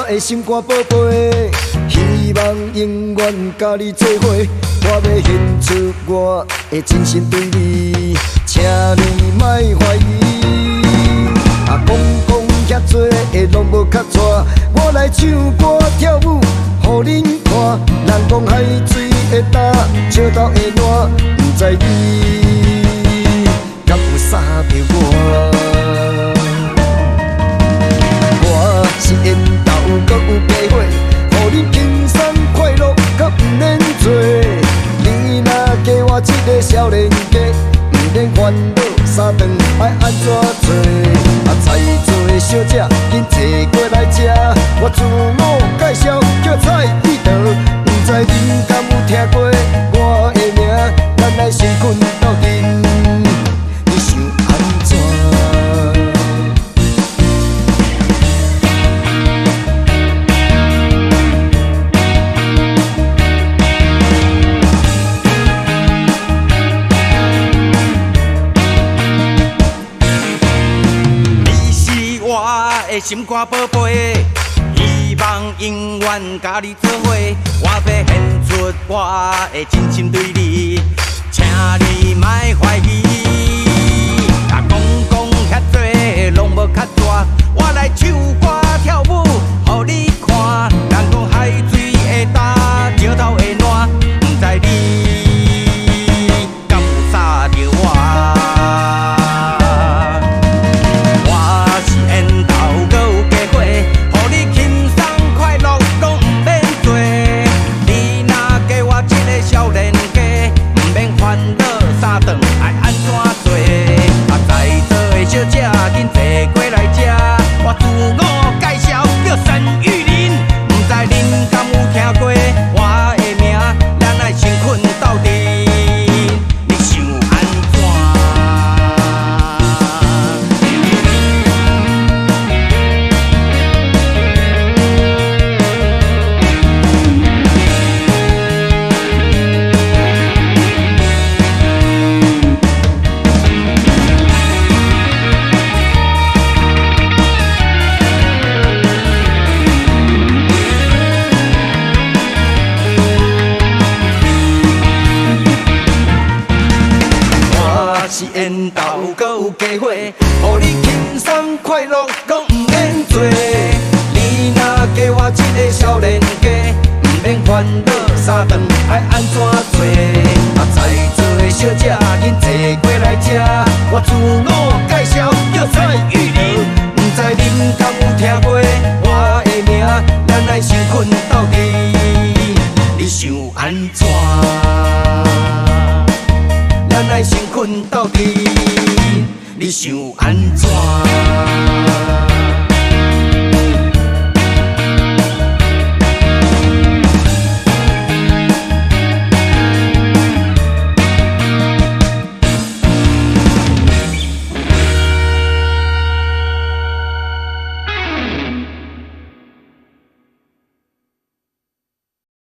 的心肝宝贝，希望永远甲你做伙。我要献出我的真心对你，请你莫怀疑。啊，讲遐多的拢无较带，我来唱歌跳舞，互恁看。人讲海水会干，石头会烂，不知你敢有杀着我？我是缘投，搁有机会，互你轻松快乐，搁不免做。你若加我一个少年家，不免烦恼三顿爱安怎做？啊，在座小姐，紧坐过来吃。我自我介绍叫蔡义德，不知恁敢有听过我的名？咱来先困斗阵，你想安怎？心肝宝贝，希望永远甲你做伙。我要献出我的真心对你，请你莫怀疑。啊，讲遐多拢无较大，我来唱歌跳舞，互你看。人讲海水会干，石头会烂，不知你敢有杀着我？是缘投，搁有机会，互你轻松快乐，拢不免做。你若加我一个少年家，不免烦恼三顿爱安怎做。啊，在座的小姐，紧坐过来吃。我自我介绍叫蔡玉玲，不知恁敢有听过我的名？咱来先困斗阵，你想安怎？咱来先困斗阵，你想安怎？